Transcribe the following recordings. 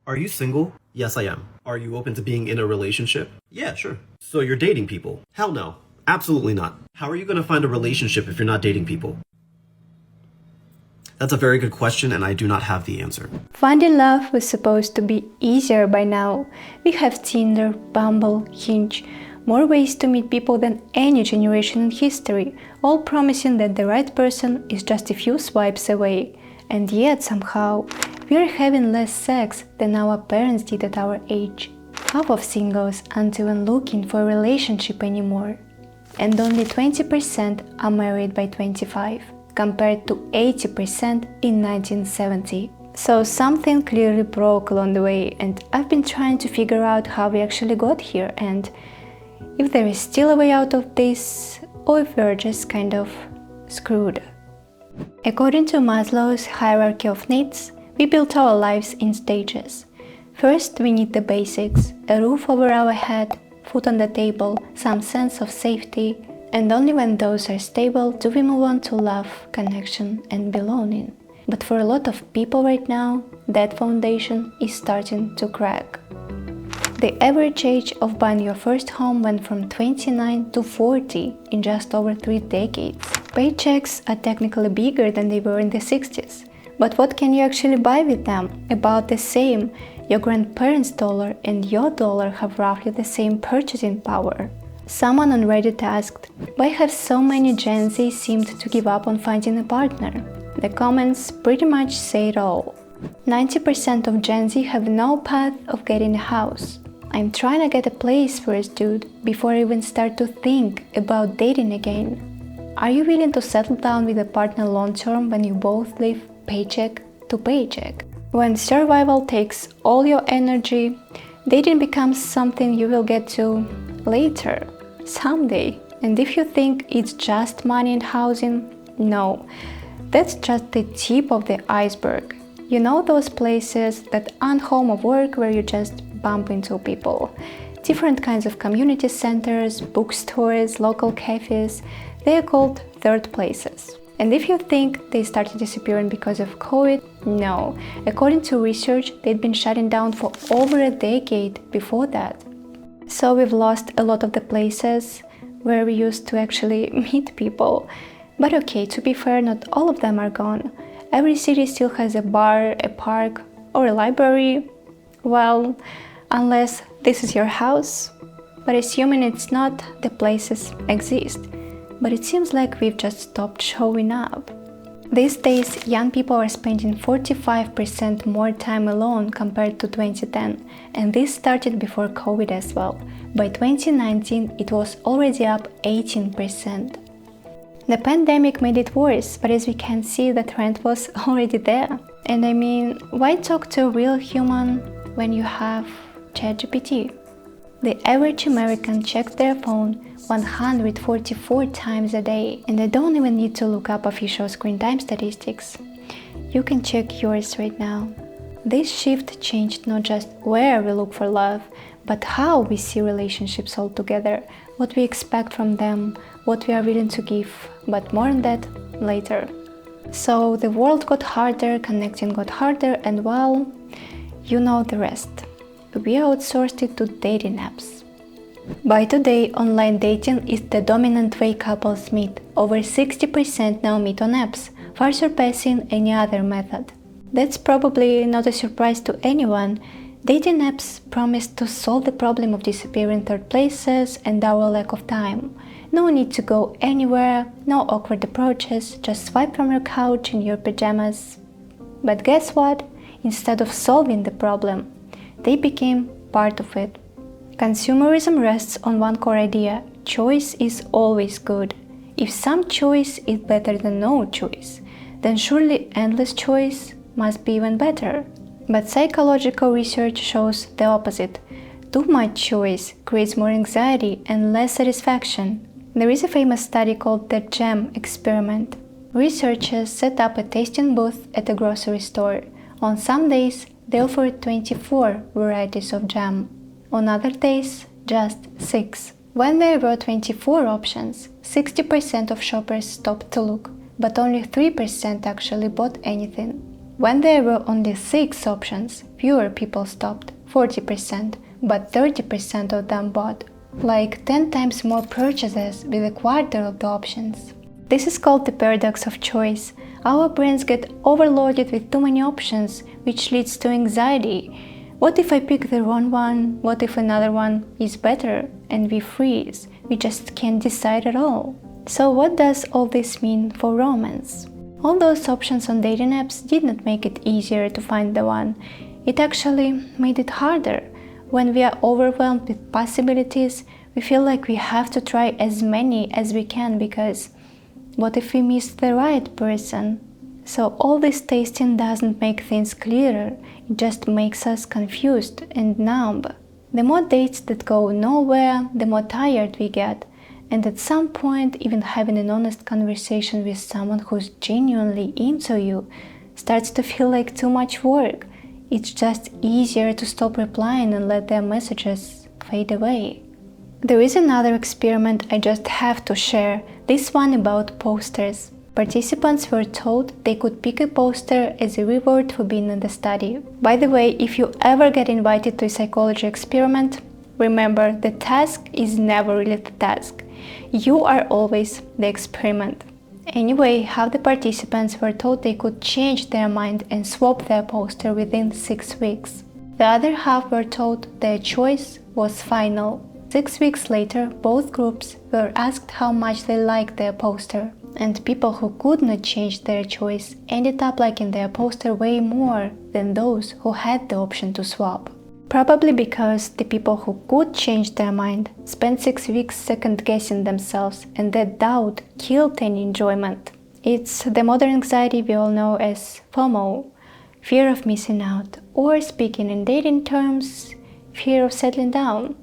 Are you single? Yes, I am. Are you open to being in a relationship? Yeah, sure. So you're dating people? Hell no. Absolutely not. How are you going to find a relationship if you're not dating people? That's a very good question, and I do not have the answer. Finding love was supposed to be easier by now. We have Tinder, Bumble, Hinge, more ways to meet people than any generation in history, all promising that the right person is just a few swipes away. And yet, somehow, we are having less sex than our parents did at our age. Half of singles aren't even looking for a relationship anymore. And only 20% are married by 25, compared to 80% in 1970. So something clearly broke along the way, and I've been trying to figure out how we actually got here, and if there is still a way out of this, or if we're just kind of screwed. According to Maslow's hierarchy of needs, we build our lives in stages. First, we need the basics: a roof over our head, food on the table, some sense of safety, and only when those are stable do we move on to love, connection, and belonging. But for a lot of people right now, that foundation is starting to crack. The average age of buying your first home went from 29 to 40 in just over 3 decades. Paychecks are technically bigger than they were in the 60s. But what can you actually buy with them? About the same. Your grandparents' dollar and your dollar have roughly the same purchasing power. Someone on Reddit asked, why have so many Gen Z seemed to give up on finding a partner? The comments pretty much say it all. 90% of Gen Z have no path of getting a house. I'm trying to get a place first, dude, before I even start to think about dating again. Are you willing to settle down with a partner long term when you both live paycheck to paycheck? When survival takes all your energy, dating becomes something you will get to later, someday. And if you think it's just money and housing, no, that's just the tip of the iceberg. You know those places that aren't home of work where you just bump into people. Different kinds of community centers, bookstores, local cafes, they are called third places. And if you think they started disappearing because of COVID, no. According to research, they'd been shutting down for over a decade before that. So we've lost a lot of the places where we used to actually meet people. But okay, to be fair, not all of them are gone. Every city still has a bar, a park, or a library. Well, unless this is your house. But assuming it's not, the places exist. But it seems like we've just stopped showing up. These days, young people are spending 45% more time alone compared to 2010, and this started before COVID as well. By 2019, it was already up 18%. The pandemic made it worse, but as we can see, the trend was already there. And I mean, why talk to a real human when you have ChatGPT? The average American checks their phone 144 times a day, and I don't even need to look up official screen time statistics. You can check yours right now. This shift changed not just where we look for love, but how we see relationships altogether, what we expect from them, what we are willing to give, but more on that later. So the world got harder, connecting got harder, and well, you know the rest. We outsourced it to dating apps. By today, online dating is the dominant way couples meet. Over 60% now meet on apps, far surpassing any other method. That's probably not a surprise to anyone. Dating apps promise to solve the problem of disappearing third places and our lack of time. No need to go anywhere, no awkward approaches, just swipe from your couch in your pajamas. But guess what? Instead of solving the problem, they became part of it. Consumerism rests on one core idea: choice is always good. If some choice is better than no choice, then surely endless choice must be even better. But psychological research shows the opposite. Too much choice creates more anxiety and less satisfaction. There is a famous study called the Genz experiment. Researchers set up a tasting booth at a grocery store. On some days, they offered 24 varieties of jam. On other days, just 6. When there were 24 options, 60% of shoppers stopped to look, but only 3% actually bought anything. When there were only 6 options, fewer people stopped, 40%, but 30% of them bought, like 10 times more purchases with a quarter of the options. This is called the paradox of choice. Our brains get overloaded with too many options, which leads to anxiety. What if I pick the wrong one? What if another one is better? And we freeze. We just can't decide at all. So what does all this mean for romance? All those options on dating apps did not make it easier to find the one. It actually made it harder. When we are overwhelmed with possibilities, we feel like we have to try as many as we can because what if we miss the right person? So all this tasting doesn't make things clearer, it just makes us confused and numb. The more dates that go nowhere, the more tired we get. And at some point, even having an honest conversation with someone who's genuinely into you starts to feel like too much work. It's just easier to stop replying and let their messages fade away. There is another experiment I just have to share, this one about posters. Participants were told they could pick a poster as a reward for being in the study. By the way, if you ever get invited to a psychology experiment, remember the task is never really the task. You are always the experiment. Anyway, half the participants were told they could change their mind and swap their poster within 6 weeks. The other half were told their choice was final. 6 weeks later, both groups were asked how much they liked their poster. And people who could not change their choice ended up liking their poster way more than those who had the option to swap. Probably because the people who could change their mind spent 6 weeks second-guessing themselves, and that doubt killed any enjoyment. It's the modern anxiety we all know as FOMO, fear of missing out, or speaking in dating terms, fear of settling down.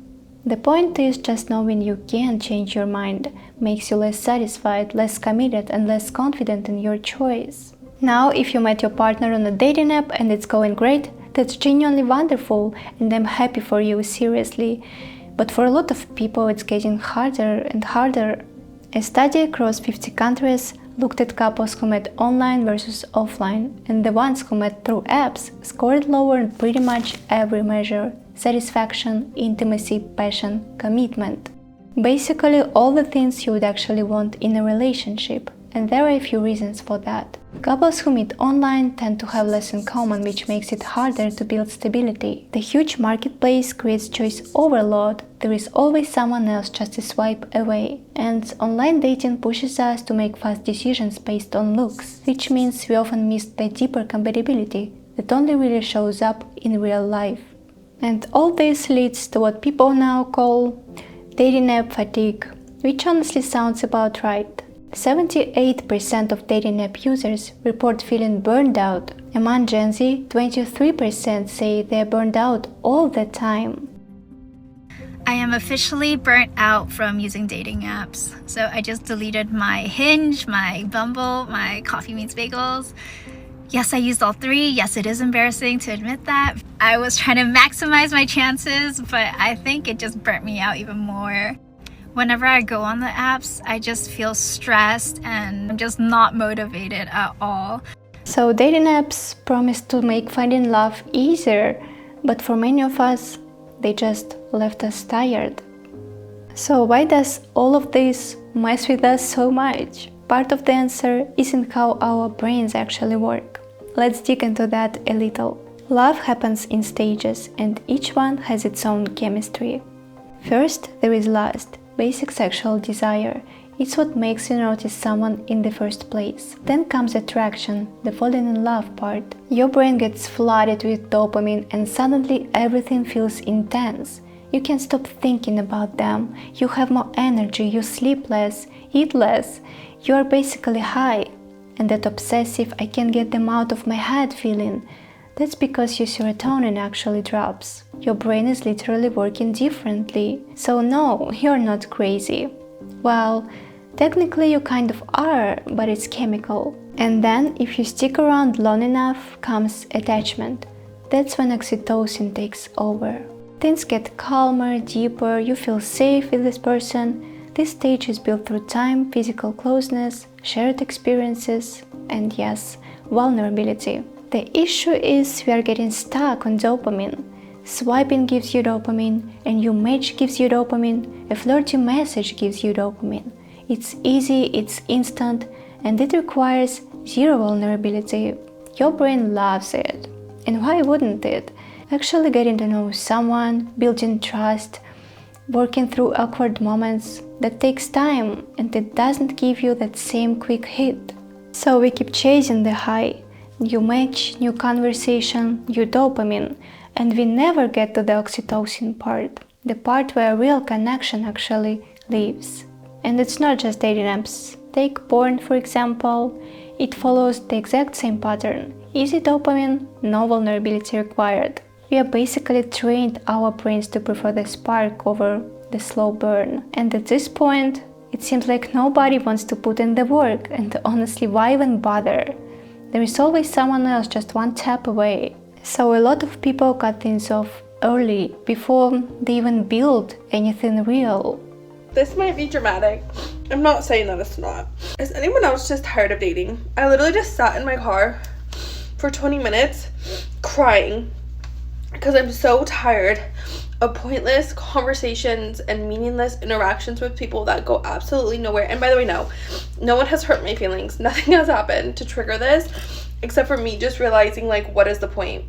The point is just knowing you can change your mind makes you less satisfied, less committed, and less confident in your choice. Now, if you met your partner on a dating app and it's going great, that's genuinely wonderful and I'm happy for you, seriously. But for a lot of people it's getting harder and harder. A study across 50 countries looked at couples who met online versus offline, and the ones who met through apps scored lower in pretty much every measure: satisfaction, intimacy, passion, commitment. Basically all the things you would actually want in a relationship. And there are a few reasons for that. Couples who meet online tend to have less in common, which makes it harder to build stability. The huge marketplace creates choice overload. There is always someone else just a swipe away. And online dating pushes us to make fast decisions based on looks, which means we often miss the deeper compatibility that only really shows up in real life. And all this leads to what people now call dating app fatigue, which honestly sounds about right. 78% of dating app users report feeling burned out. Among Gen Z, 23% say they're burned out all the time. I am officially burnt out from using dating apps. So I just deleted my Hinge, my Bumble, my Coffee Meets Bagels. Yes, I used all 3. Yes, it is embarrassing to admit that. I was trying to maximize my chances, but I think it just burnt me out even more. Whenever I go on the apps, I just feel stressed and I'm just not motivated at all. So dating apps promise to make finding love easier, but for many of us, they just left us tired. So why does all of this mess with us so much? Part of the answer isn't how our brains actually work. Let's dig into that a little. Love happens in stages, and each one has its own chemistry. First, there is lust. Basic sexual desire. It's what makes you notice someone in the first place. Then comes attraction, the falling in love part. Your brain gets flooded with dopamine and suddenly everything feels intense. You can't stop thinking about them. You have more energy, you sleep less, eat less. You are basically high. And that obsessive I can't get them out of my head feeling. That's because your serotonin actually drops. Your brain is literally working differently. So no, you're not crazy. Well, technically you kind of are, but it's chemical. And then, if you stick around long enough, comes attachment. That's when oxytocin takes over. Things get calmer, deeper, you feel safe with this person. This stage is built through time, physical closeness, shared experiences, and yes, vulnerability. The issue is we are getting stuck on dopamine. Swiping gives you dopamine, a new match gives you dopamine, a flirty message gives you dopamine. It's easy, it's instant, and it requires zero vulnerability. Your brain loves it. And why wouldn't it? Actually getting to know someone, building trust, working through awkward moments, that takes time and it doesn't give you that same quick hit. So we keep chasing the high. New match, new conversation, new dopamine, and we never get to the oxytocin part, the part where real connection actually lives. And it's not just dating apps. Take porn, for example. It follows the exact same pattern. Easy dopamine, no vulnerability required. We are basically trained our brains to prefer the spark over the slow burn. And at this point, it seems like nobody wants to put in the work, and honestly, why even bother? There is always someone else just one tap away. So a lot of people cut things off early, before they even build anything real. This might be dramatic. I'm not saying that it's not. Is anyone else just tired of dating? I literally just sat in my car for 20 minutes crying because I'm so tired of pointless conversations and meaningless interactions with people that go absolutely nowhere. And by the way, no one has hurt my feelings. Nothing has happened to trigger this except for me just realizing, like, what is the point?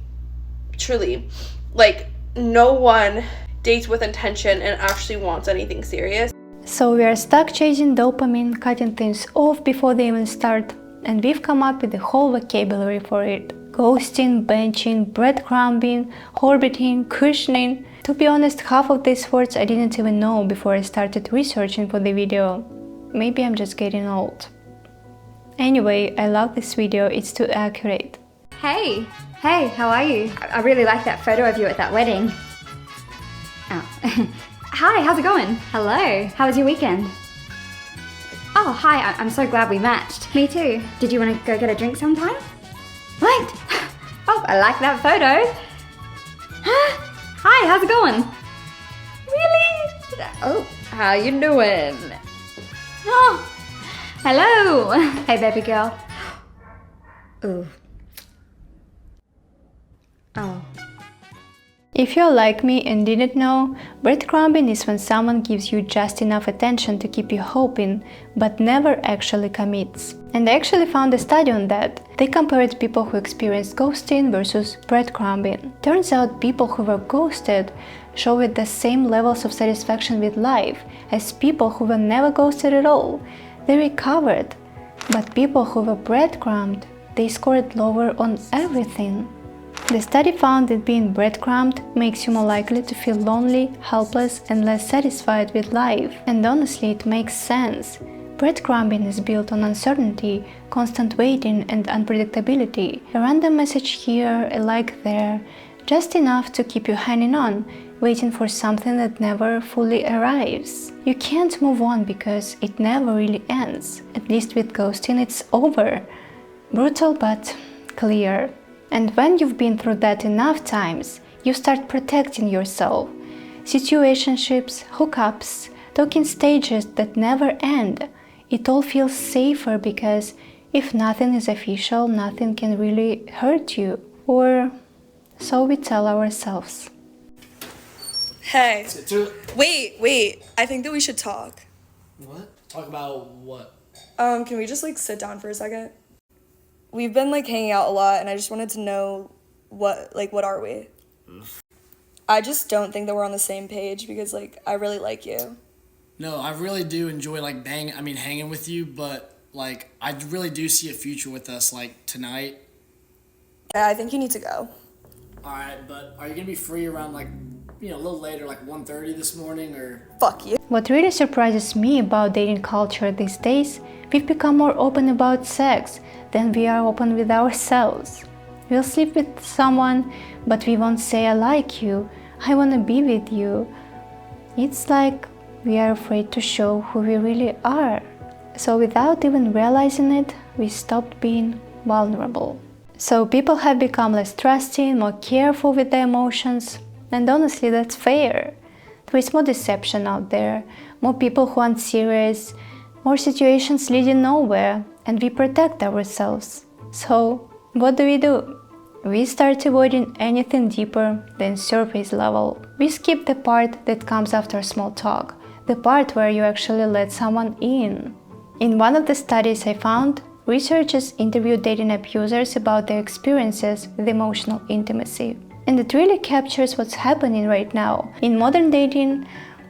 Truly. Like, no one dates with intention and actually wants anything serious. So we are stuck chasing dopamine, cutting things off before they even start, and we've come up with a whole vocabulary for it. Ghosting, benching, breadcrumbing, orbiting, cushioning. To be honest, half of these words I didn't even know before I started researching for the video. Maybe I'm just getting old. Anyway, I love this video, it's too accurate. Hey, how are you? I really like that photo of you at that wedding. Oh. Hi, how's it going? Hello, how was your weekend? Oh, hi, I'm so glad we matched. Me too. Did you want to go get a drink sometime? What? Oh, I like that photo. Hi, how's it going? Really? Oh, how you doing? Oh, hello. Hey, baby girl. Ooh. Oh. If you're like me and didn't know, breadcrumbing is when someone gives you just enough attention to keep you hoping, but never actually commits. And I actually found a study on that. They compared people who experienced ghosting versus breadcrumbing. Turns out people who were ghosted showed the same levels of satisfaction with life as people who were never ghosted at all. They recovered. But people who were breadcrumbed, they scored lower on everything. The study found that being breadcrumbed makes you more likely to feel lonely, helpless, and less satisfied with life. And honestly, it makes sense. Breadcrumbing is built on uncertainty, constant waiting, and unpredictability. A random message here, a like there, just enough to keep you hanging on, waiting for something that never fully arrives. You can't move on because it never really ends. At least with ghosting, it's over. Brutal but clear. And when you've been through that enough times, you start protecting yourself. Situationships, hookups, talking stages that never end. It all feels safer because if nothing is official, nothing can really hurt you. Or so we tell ourselves. Hey. Wait. I think that we should talk. What? Talk about what? Can we just, like, sit down for a second? We've been, like, hanging out a lot, and I just wanted to know what are we? I just don't think that we're on the same page because, like, I really like you. No, I really do enjoy, like, hanging with you, but, like, I really do see a future with us, like, tonight. Yeah, I think you need to go. Alright, but are you gonna be free around, like, a little later, like 1:30 this morning, or? Fuck you. What really surprises me about dating culture these days, we've become more open about sex than we are open with ourselves. We'll sleep with someone, but we won't say I like you, I wanna be with you. It's like we are afraid to show who we really are. So without even realizing it, we stopped being vulnerable. So people have become less trusting, more careful with their emotions, and honestly that's fair. There is more deception out there, more people who aren't serious, more situations leading nowhere, and we protect ourselves. So what do? We start avoiding anything deeper than surface level. We skip the part that comes after small talk, the part where you actually let someone in. In one of the studies I found, researchers interviewed dating app users about their experiences with emotional intimacy. And it really captures what's happening right now. In modern dating,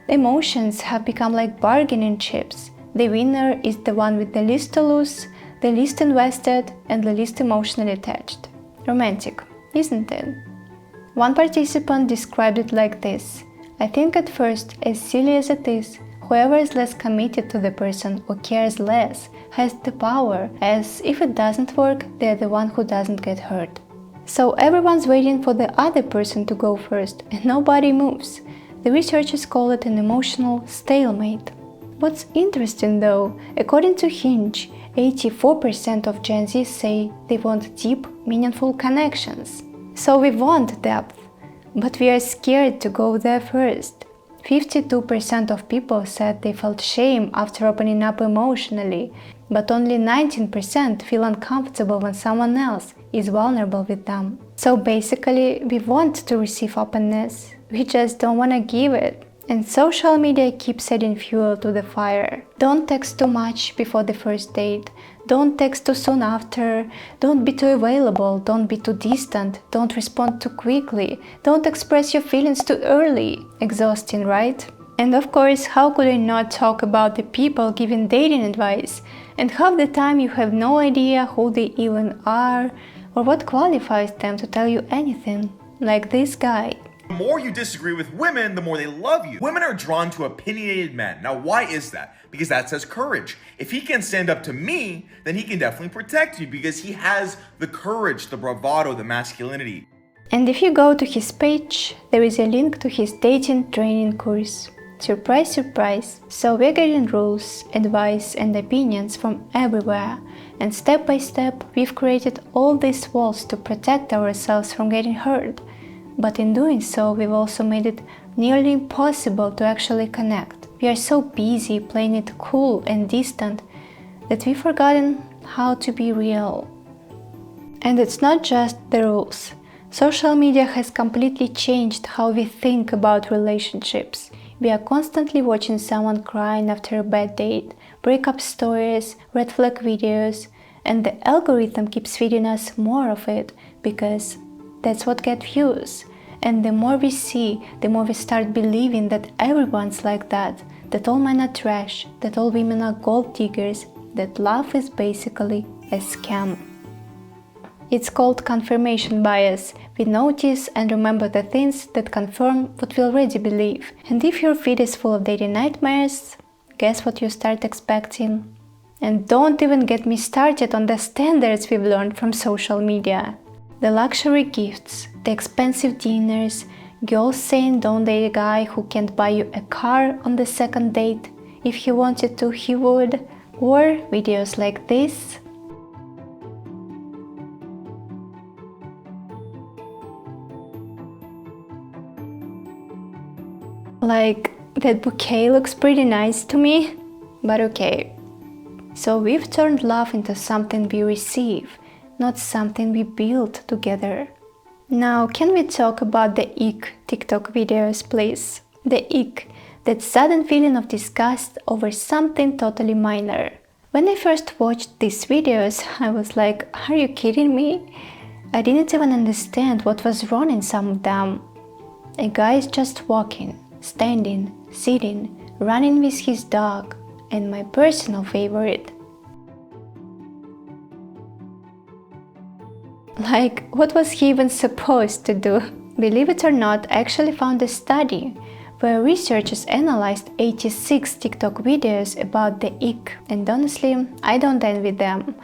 emotions have become like bargaining chips. The winner is the one with the least to lose, the least invested, and the least emotionally attached. Romantic, isn't it? One participant described it like this: I think at first, as silly as it is, whoever is less committed to the person or cares less has the power, as if it doesn't work, they're the one who doesn't get hurt. So everyone's waiting for the other person to go first, and nobody moves. The researchers call it an emotional stalemate. What's interesting though, according to Hinge, 84% of Gen Z say they want deep, meaningful connections. So we want depth, but we are scared to go there first. 52% of people said they felt shame after opening up emotionally, but only 19% feel uncomfortable when someone else is vulnerable with them. So basically, we want to receive openness, we just don't want to give it. And social media keeps adding fuel to the fire. Don't text too much before the first date. Don't text too soon after. Don't be too available. Don't be too distant. Don't respond too quickly. Don't express your feelings too early. Exhausting, right? And of course, how could I not talk about the people giving dating advice? And half the time you have no idea who they even are or what qualifies them to tell you anything. Like this guy. The more you disagree with women, the more they love you. Women are drawn to opinionated men. Now, why is that? Because that says courage. If he can stand up to me, then he can definitely protect you because he has the courage, the bravado, the masculinity. And if you go to his page, there is a link to his dating training course. Surprise, surprise. So we're getting rules, advice and opinions from everywhere. And step by step, we've created all these walls to protect ourselves from getting hurt. But in doing so, we've also made it nearly impossible to actually connect. We are so busy playing it cool and distant that we've forgotten how to be real. And it's not just the rules. Social media has completely changed how we think about relationships. We are constantly watching someone crying after a bad date, breakup stories, red flag videos, and the algorithm keeps feeding us more of it because that's what gets views. And the more we see, the more we start believing that everyone's like that all men are trash, that all women are gold diggers, that love is basically a scam. It's called confirmation bias. We notice and remember the things that confirm what we already believe. And if your feed is full of dating nightmares, guess what you start expecting? And don't even get me started on the standards we've learned from social media. The luxury gifts, the expensive dinners, girls saying don't date a guy who can't buy you a car on the second date. If he wanted to, he would. Or videos like this. Like, that bouquet looks pretty nice to me, but okay. So we've turned love into something we receive, not something we build together. Now, can we talk about the ick TikTok videos, please? The ick, that sudden feeling of disgust over something totally minor. When I first watched these videos, I was like, are you kidding me? I didn't even understand what was wrong in some of them. A guy is just walking, standing, sitting, running with his dog, and my personal favorite. Like, what was he even supposed to do? Believe it or not, I actually found a study where researchers analyzed 86 TikTok videos about the ick, and honestly, I don't envy them.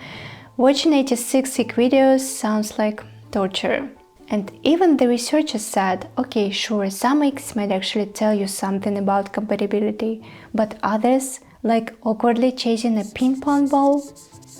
Watching 86 ick videos sounds like torture. And even the researchers said, okay, sure, some icks might actually tell you something about compatibility, but others, like awkwardly chasing a ping pong ball,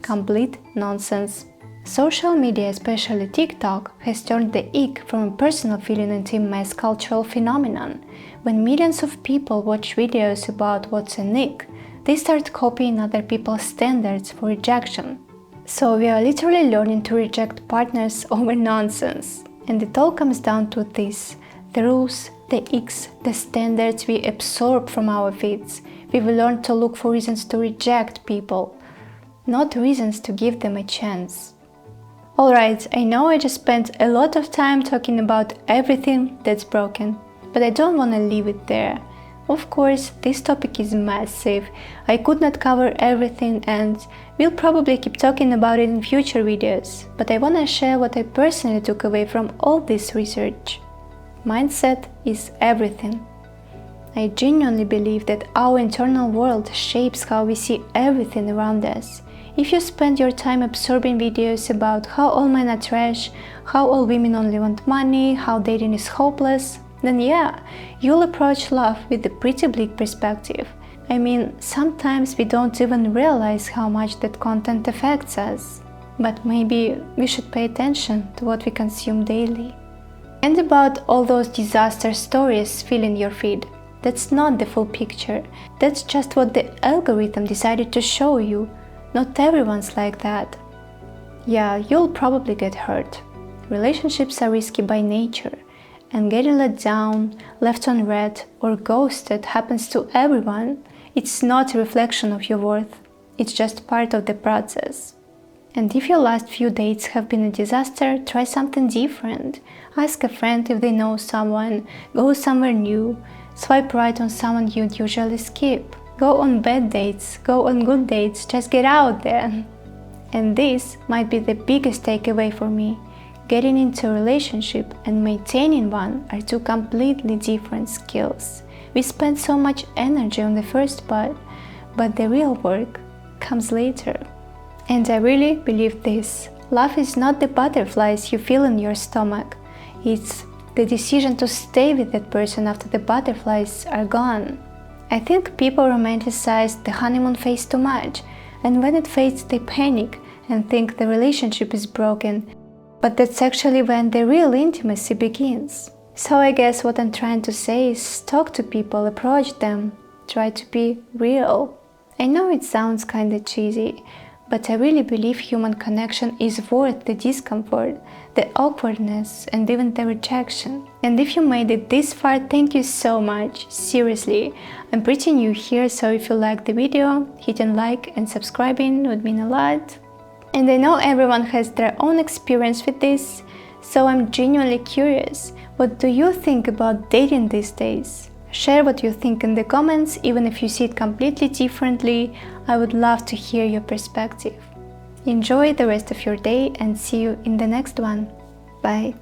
complete nonsense. Social media, especially TikTok, has turned the ick from a personal feeling into a mass cultural phenomenon. When millions of people watch videos about what's an ick, they start copying other people's standards for rejection. So we are literally learning to reject partners over nonsense. And it all comes down to this: the rules, the icks, the standards we absorb from our feeds. We've learned to look for reasons to reject people, not reasons to give them a chance. Alright, I know I just spent a lot of time talking about everything that's broken, but I don't want to leave it there. Of course, this topic is massive. I could not cover everything and we'll probably keep talking about it in future videos, but I want to share what I personally took away from all this research. Mindset is everything. I genuinely believe that our internal world shapes how we see everything around us. If you spend your time absorbing videos about how all men are trash, how all women only want money, how dating is hopeless, then yeah, you'll approach love with a pretty bleak perspective. I mean, sometimes we don't even realize how much that content affects us. But maybe we should pay attention to what we consume daily. And about all those disaster stories filling your feed, that's not the full picture. That's just what the algorithm decided to show you. Not everyone's like that. Yeah, you'll probably get hurt. Relationships are risky by nature. And getting let down, left on red, or ghosted happens to everyone. It's not a reflection of your worth. It's just part of the process. And if your last few dates have been a disaster, try something different. Ask a friend if they know someone, go somewhere new, swipe right on someone you'd usually skip. Go on bad dates, go on good dates, just get out there. And this might be the biggest takeaway for me. Getting into a relationship and maintaining one are two completely different skills. We spend so much energy on the first part, but the real work comes later. And I really believe this. Love is not the butterflies you feel in your stomach. It's the decision to stay with that person after the butterflies are gone. I think people romanticize the honeymoon phase too much, and when it fades they panic and think the relationship is broken. But that's actually when the real intimacy begins. So I guess what I'm trying to say is talk to people, approach them, try to be real. I know it sounds kinda cheesy, but I really believe human connection is worth the discomfort, the awkwardness, and even the rejection. And if you made it this far, thank you so much. Seriously, I'm pretty new here, so if you liked the video, hitting like and subscribing would mean a lot. And I know everyone has their own experience with this, so I'm genuinely curious. What do you think about dating these days? Share what you think in the comments, even if you see it completely differently. I would love to hear your perspective. Enjoy the rest of your day and see you in the next one. Bye.